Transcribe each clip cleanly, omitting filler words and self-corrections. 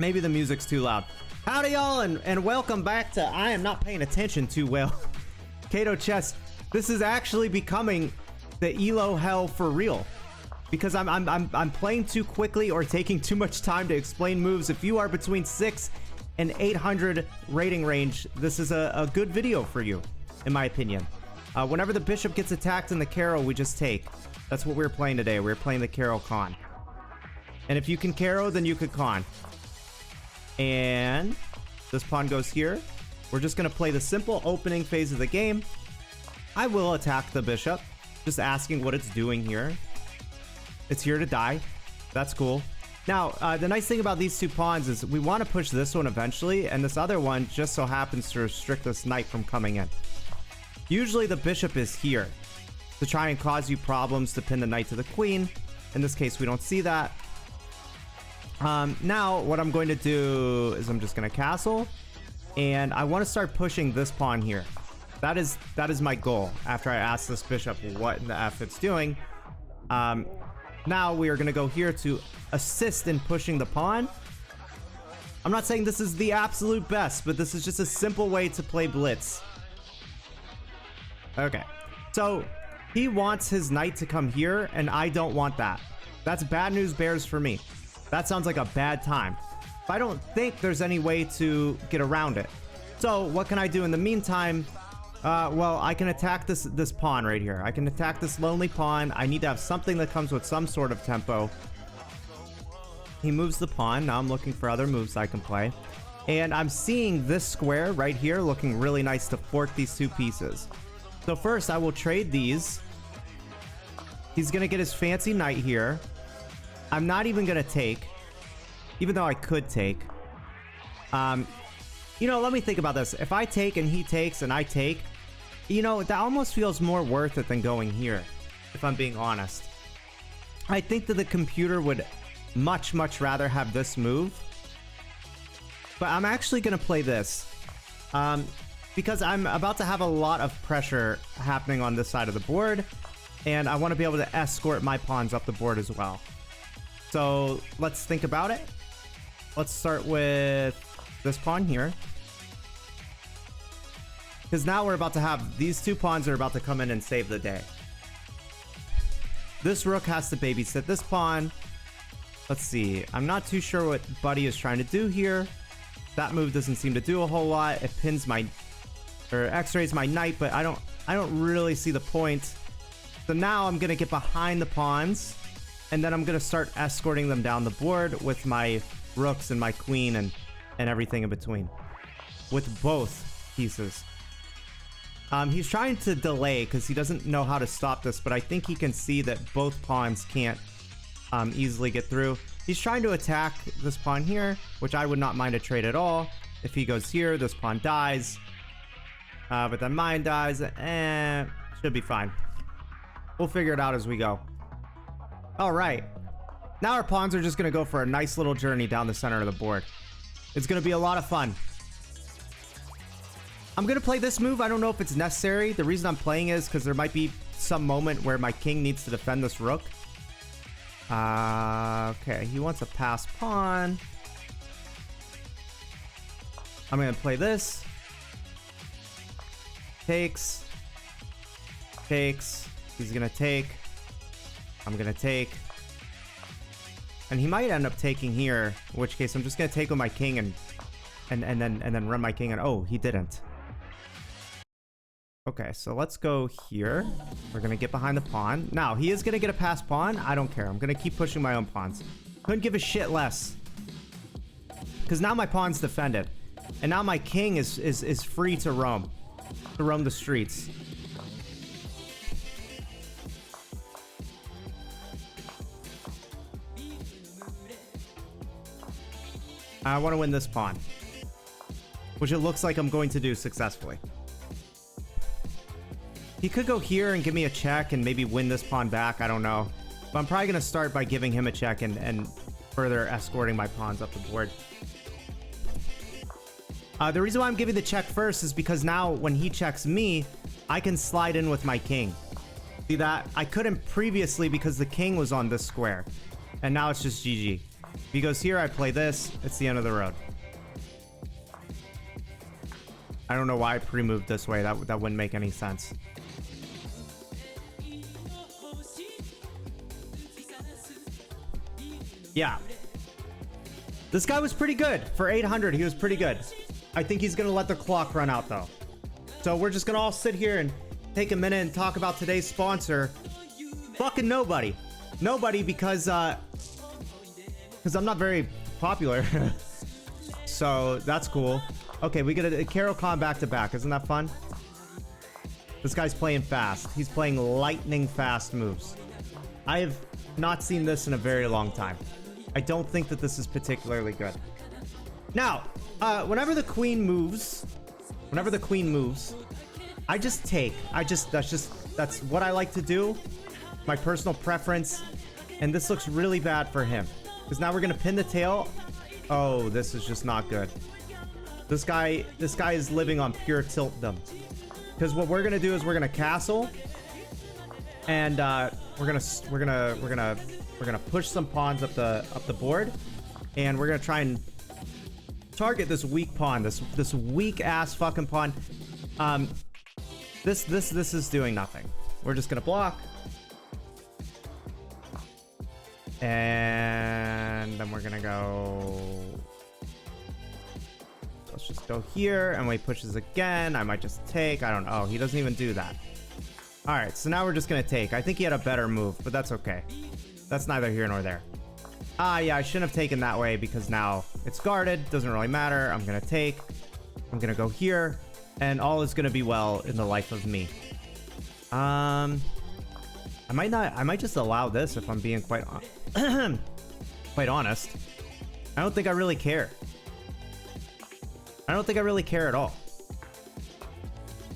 Maybe the music's too loud. Howdy y'all, and welcome back to I am not paying attention too well. Kaido chess. This is actually becoming the Elo hell for real. Because I'm playing too quickly or taking too much time to explain moves. If you are between 6 and 800 rating range, this is a good video for you, in my opinion. Whenever the bishop gets attacked in the Karo, we just take. That's what we're playing today. We're playing the Karo Con. And if you can Karo, then you could Con. And this pawn goes here. We're just going to play the simple opening phase of the game. I will attack the bishop. Just asking what it's doing here. It's here to die. That's cool. Now, the nice thing about these two pawns is we want to push this one eventually, and this other one just so happens to restrict this knight from coming in. Usually the bishop is here to try and cause you problems to pin the knight to the queen. In this case, we don't see that. Now, what I'm going to do is I'm just going to castle, and I want to start pushing this pawn here. That is my goal after I ask this bishop what in the F it's doing. Now we are going to go here to assist in pushing the pawn. I'm not saying this is the absolute best, but this is just a simple way to play blitz. Okay, so he wants his knight to come here, and I don't want that. That's bad news bears for me. That sounds like a bad time. I don't think there's any way to get around it. So what can I do in the meantime? Well, I can attack this pawn right here. I can attack this lonely pawn. I need to have something that comes with some sort of tempo. He moves the pawn. Now I'm looking for other moves I can play. And I'm seeing this square right here looking really nice to fork these two pieces. So first, I will trade these. He's going to get his fancy knight here. I'm not even going to take, even though I could take. You know, let me think about this. If I take and he takes and I take, you know, that almost feels more worth it than going here, if I'm being honest. I think that the computer would much rather have this move. But I'm actually going to play this. Because I'm about to have a lot of pressure happening on this side of the board. And I want to be able to escort my pawns up the board as well. So let's think about it. Let's start with this pawn here. Because now we're about to have these two pawns are about to come in and save the day. This rook has to babysit this pawn. Let's see. I'm not too sure what Buddy is trying to do here. That move doesn't seem to do a whole lot. It pins my, or x-rays my knight, but I don't really see the point. So now I'm gonna get behind the pawns, and then I'm gonna start escorting them down the board with my rooks and my queen and everything in between, with both pieces. He's trying to delay because he doesn't know how to stop this, but I think he can see that both pawns can't easily get through. He's trying to attack this pawn here, which I would not mind a trade at all. If he goes here, this pawn dies. But then mine dies. Should be fine. We'll figure it out as we go. All right. Now our pawns are just going to go for a nice little journey down the center of the board. It's going to be a lot of fun. I'm going to play this move. I don't know if it's necessary. The reason I'm playing is because there might be some moment where my king needs to defend this rook. Okay, he wants a pass pawn. I'm going to play this. Takes. Takes. He's going to take. I'm going to take. And he might end up taking here, in which case I'm just going to take with my king and then run my king. And oh, he didn't. Okay, so let's go here. We're going to get behind the pawn. Now, he is going to get a pass pawn. I don't care. I'm going to keep pushing my own pawns. Couldn't give a shit less. Because now my pawn's defended. And now my king is free to roam. To roam the streets. I want to win this pawn. Which it looks like I'm going to do successfully. He could go here and give me a check and maybe win this pawn back. I don't know. But I'm probably going to start by giving him a check and further escorting my pawns up the board. The reason why I'm giving the check first is because now when he checks me, I can slide in with my king. See that? I couldn't previously because the king was on this square. And now it's just GG. If he goes here, I play this. It's the end of the road. I don't know why I pre-moved this way. That wouldn't make any sense. Yeah. This guy was pretty good. For 800, he was pretty good. I think he's going to let the clock run out, though. So we're just going to all sit here and take a minute and talk about today's sponsor. Fucking nobody. Nobody, because I'm not very popular. So that's cool. Okay, we get a Carol Khan back-to-back. Isn't that fun? This guy's playing fast. He's playing lightning fast moves. I have not seen this in a very long time. I don't think that this is particularly good. Now, whenever the queen moves, I just take. That's what I like to do. My personal preference. And this looks really bad for him. Because now we're going to pin the tail. Oh, this is just not good. This guy is living on pure tiltdom. Because what we're going to do is we're going to castle. And we're gonna push some pawns up the board, and we're gonna try and target this weak pawn, this weak ass fucking pawn. This is doing nothing. We're just gonna block, and then we're gonna go. Let's just go here, and when he pushes again, I might just take. I don't know. Oh, he doesn't even do that. All right, so now we're just gonna take. I think he had a better move, but that's okay. That's neither here nor there. Yeah, I shouldn't have taken that way because now it's guarded. Doesn't really matter. I'm gonna take. I'm gonna go here, and all is gonna be well in the life of me. I might just allow this if I'm being quite honest. I don't think I really care. I don't think I really care at all.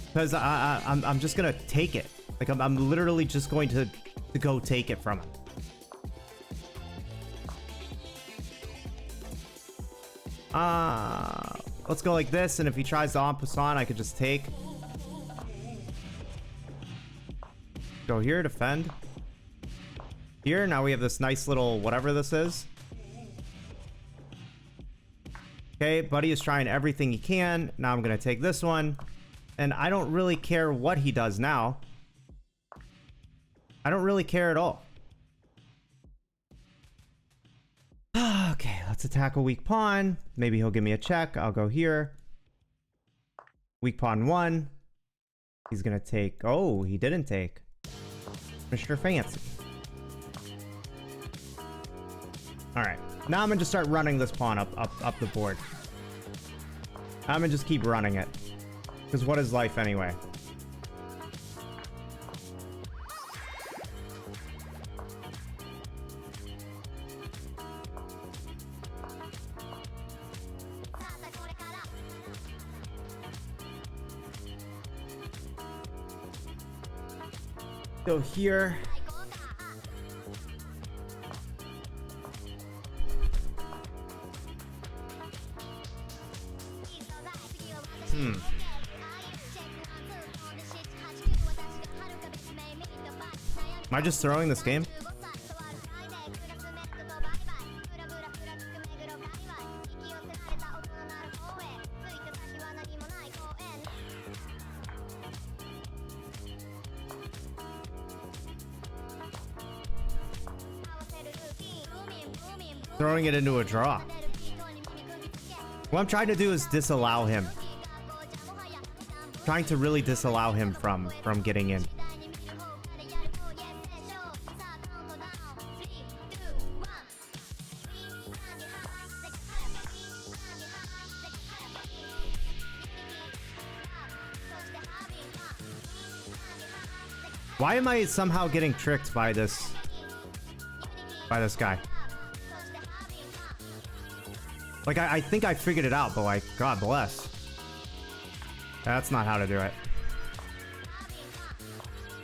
Because I'm just gonna take it. Like I'm literally just going to go take it from him. Let's go like this, and if he tries to en passant, I could just take. Go here, defend. Here, now we have this nice little whatever this is. Okay, buddy is trying everything he can. Now I'm gonna take this one. And I don't really care what he does now. I don't really care at all. Okay, let's attack a weak pawn. Maybe he'll give me a check. I'll go here. Weak pawn 1. He's gonna take. Oh, he didn't take. Mr. Fancy. Alright. Now I'm gonna just start running this pawn up the board. I'm gonna just keep running it. Because what is life anyway? Go here. Am I just throwing this game? Throwing it into a draw. What I'm trying to do is disallow him. Trying to really disallow him from getting in. Why am I somehow getting tricked by this guy? Like, I think I figured it out, but like, God bless. That's not how to do it.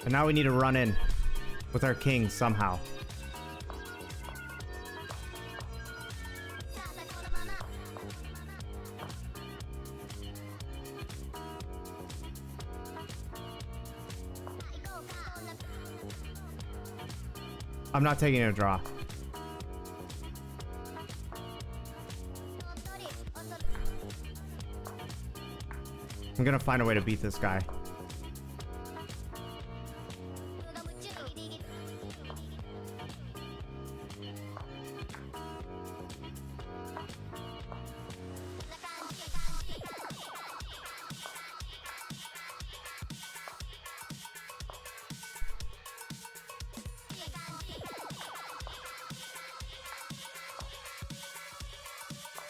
And now we need to run in with our king somehow. I'm not taking a draw. I'm gonna find a way to beat this guy.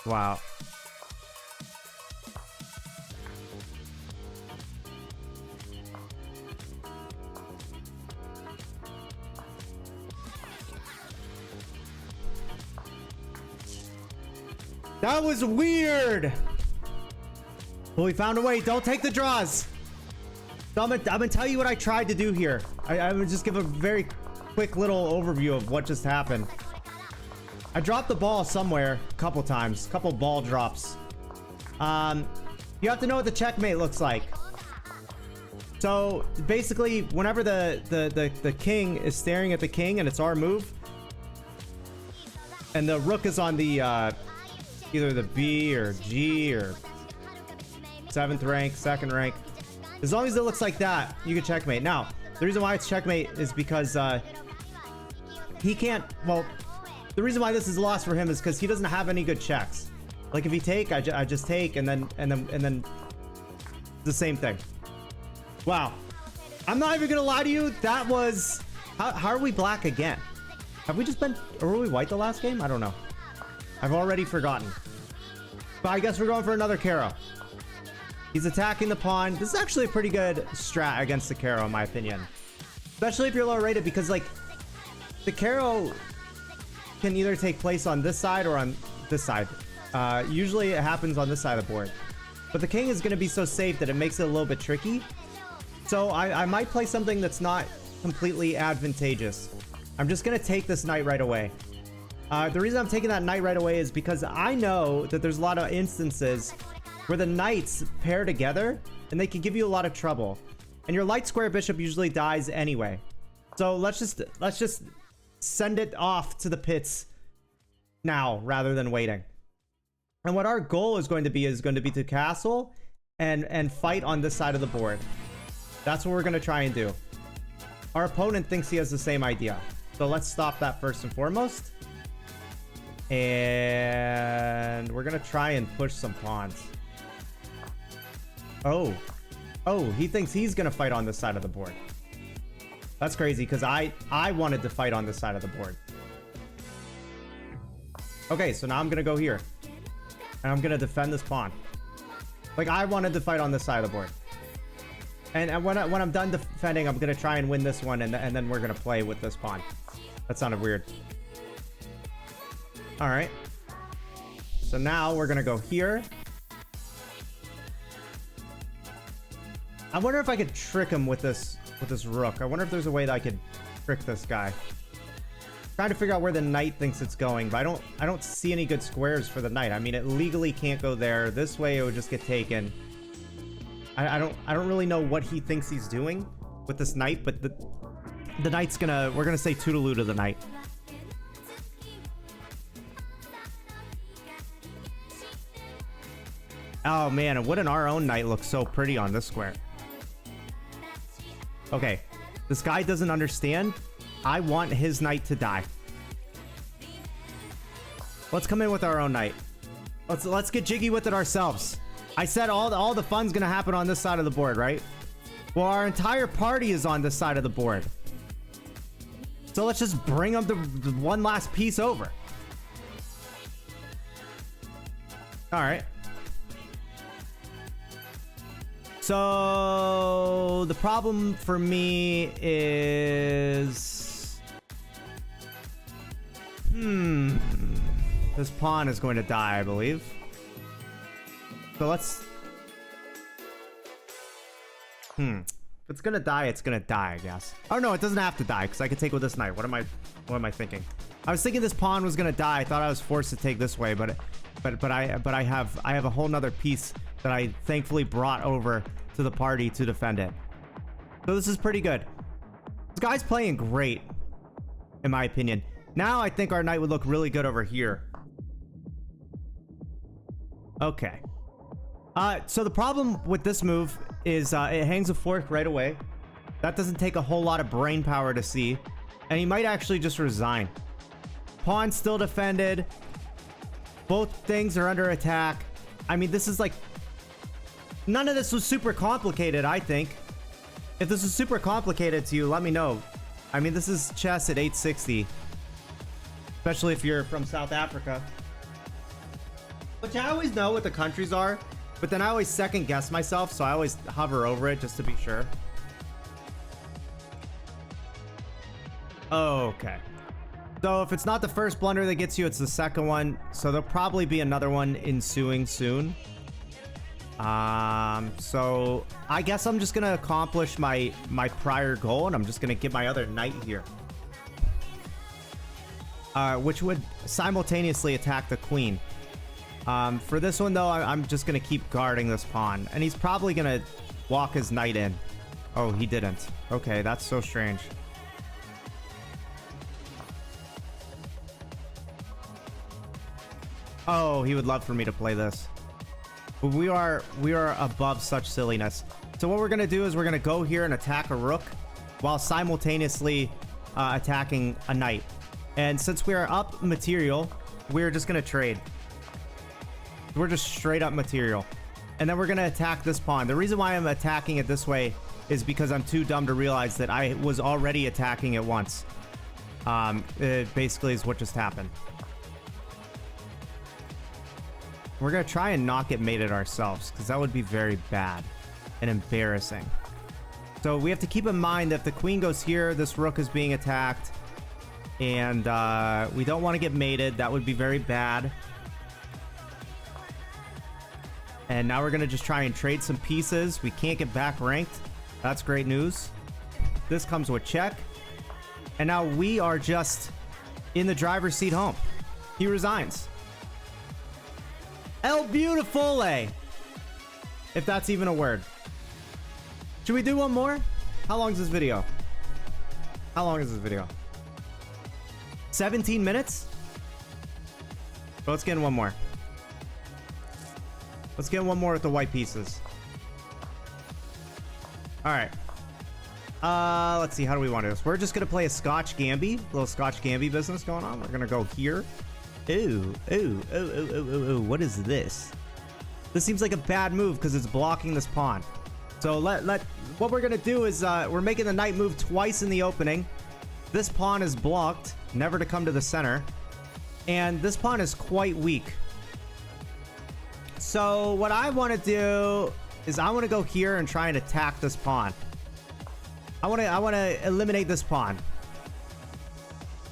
Wow. That was weird. Well, we found a way. Don't take the draws. So I'm gonna tell you what I tried to do here. I'm gonna just give a very quick little overview of what just happened. I dropped the ball somewhere a couple times, couple ball drops. You have to know what the checkmate looks like. So basically, whenever the king is staring at the king and it's our move, and the rook is on the either the B or G or 7th rank, 2nd rank, as long as it looks like that, you can checkmate. Now, the reason why it's checkmate is because he can't. Well, the reason why this is lost for him is because he doesn't have any good checks. Like if you take, I just take, and then the same thing. Wow, I'm not even gonna lie to you. That was how are we black again? Have we just been, or were we white the last game? I don't know. I've already forgotten. But I guess we're going for another Karo. He's attacking the pawn. This is actually a pretty good strat against the Karo, in my opinion. Especially if you're low rated, because like the Karo can either take place on this side or on this side. Usually it happens on this side of the board. But the king is going to be so safe that it makes it a little bit tricky. So I might play something that's not completely advantageous. I'm just going to take this knight right away. The reason I'm taking that knight right away is because I know that there's a lot of instances where the knights pair together and they can give you a lot of trouble. And your light square bishop usually dies anyway. So let's just send it off to the pits now rather than waiting. And what our goal is going to be to castle and fight on this side of the board. That's what we're going to try and do. Our opponent thinks he has the same idea. So let's stop that first and foremost. And we're going to try and push some pawns. Oh, he thinks he's going to fight on this side of the board. That's crazy because I wanted to fight on this side of the board. Okay, so now I'm going to go here. And I'm going to defend this pawn. Like, I wanted to fight on this side of the board. And when I'm done defending, I'm going to try and win this one, and then we're going to play with this pawn. That sounded weird. All right. So now we're going to go here. I wonder if I could trick him with this rook. I wonder if there's a way that I could trick this guy. Trying to figure out where the knight thinks it's going, but I don't see any good squares for the knight. I mean, it legally can't go there. This way it would just get taken. I don't really know what he thinks he's doing with this knight, but the knight's we're gonna say toodaloo to the knight. Oh man, and wouldn't our own knight look so pretty on this square? Okay, this guy doesn't understand. I want his knight to die. Let's come in with our own knight. Let's get jiggy with it ourselves. I said all the fun's gonna happen on this side of the board, right? Well, our entire party is on this side of the board. So let's just bring them the one last piece over. All right. So the problem for me is, this pawn is going to die, I believe. So let's, if it's gonna die, it's gonna die, I guess. Oh no, it doesn't have to die because I can take with this knight. What am I thinking? I was thinking this pawn was gonna die. I thought I was forced to take this way, but I have a whole nother piece that I thankfully brought over to the party to defend it. So this is pretty good. This guy's playing great, in my opinion. Now I think our knight would look really good over here. Okay. So the problem with this move is it hangs a fork right away. That doesn't take a whole lot of brain power to see. And he might actually just resign. Pawn still defended. Both things are under attack. I mean, this is like... None of this was super complicated, I think. If this is super complicated to you, let me know. I mean, this is chess at 860. Especially if you're from South Africa. Which I always know what the countries are. But then I always second guess myself, so I always hover over it just to be sure. Okay. So if it's not the first blunder that gets you, it's the second one. So there'll probably be another one ensuing soon. So I guess I'm just gonna accomplish my prior goal, and I'm just gonna get my other knight here. Which would simultaneously attack the queen. For this one though, I'm just gonna keep guarding this pawn, and he's probably gonna walk his knight in. Oh, he didn't. Okay, that's so strange. Oh, he would love for me to play this. But we are above such silliness. So what we're gonna do is we're gonna go here and attack a rook while simultaneously attacking a knight. And since we are up material, we're just gonna trade. We're just straight up material. And then we're gonna attack this pawn. The reason why I'm attacking it this way is because I'm too dumb to realize that I was already attacking it once. It basically is what just happened. We're gonna try and not get mated ourselves, because that would be very bad and embarrassing. So we have to keep in mind that if the queen goes here, this rook is being attacked, and we don't want to get mated. That would be very bad. And now we're gonna just try and trade some pieces. We can't get back ranked. That's great news. This comes with check, and now we are just in the driver's seat home. He resigns. El Beautiful, if that's even a word. Should we do one more? How long is this video? How long is this video? 17 minutes? Well, let's get in one more. Let's get one more with the white pieces. All right. Let's see. How do we want to do this? We're just going to play a Scotch Gamby. A little Scotch Gamby business going on. We're going to go here. Ooh, ooh, ooh, ooh, ooh, ooh, ooh. What is this? This seems like a bad move because it's blocking this pawn. So what we're gonna do is we're making the knight move twice in the opening. This pawn is blocked, never to come to the center, and this pawn is quite weak. So what I want to do is I want to go here and try and attack this pawn. I want to eliminate this pawn.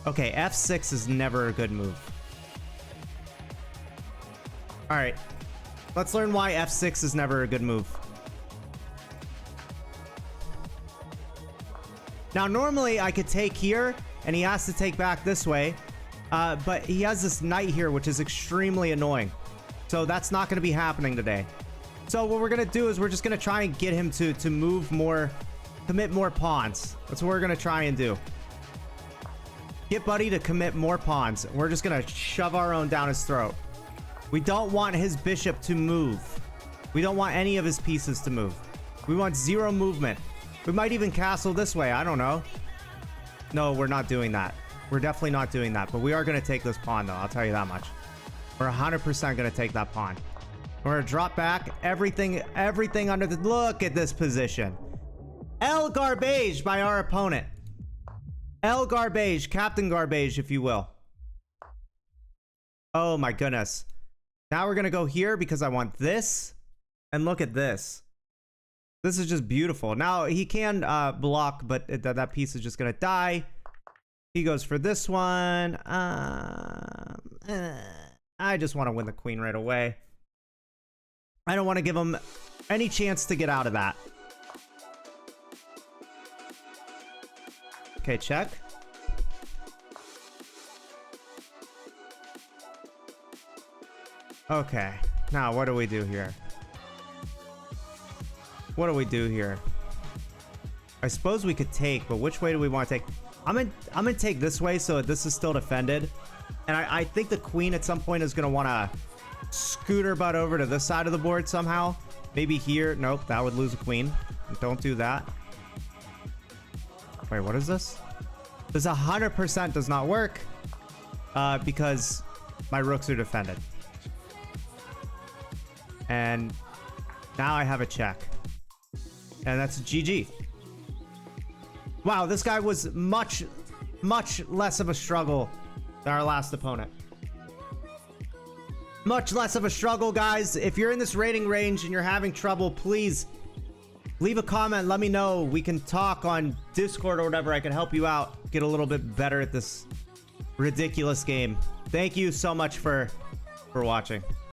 Okay, f6 is never a good move. All right, let's learn why f6 is never a good move. Now, normally I could take here, and he has to take back this way, but he has this knight here, which is extremely annoying. So that's not going to be happening today. So what we're going to do is we're just going to try and get him to move more, commit more pawns. That's what we're going to try and do. Get Buddy to commit more pawns. We're just going to shove our own down his throat. We don't want his bishop to move. We don't want any of his pieces to move. We want zero movement. We might even castle this way. I don't know. No, we're not doing that. We're definitely not doing that. But we are going to take this pawn, though. I'll tell you that much. We're 100% going to take that pawn. We're going to drop back everything under the... Look at this position. El Garbage by our opponent. El Garbage. Captain Garbage, if you will. Oh, my goodness. Now we're going to go here because I want this. And look at this. This is just beautiful. Now, he can block, but that piece is just going to die. He goes for this one. I just want to win the queen right away. I don't want to give him any chance to get out of that. Okay, check. Okay, now what do we do here? What do we do here? I suppose we could take, but which way do we want to take? I'm gonna take this way so this is still defended. And I think the queen at some point is gonna want to scoot her butt over to this side of the board somehow. Maybe here. Nope, that would lose a queen. Don't do that. Wait, what is this? This 100% does not work because my rooks are defended. And now I have a check. And that's GG. Wow, this guy was much less of a struggle than our last opponent. Much less of a struggle, guys. If you're in this rating range and you're having trouble, please leave a comment. Let me know. We can talk on Discord or whatever. I can help you out. Get a little bit better at this ridiculous game. Thank you so much for watching.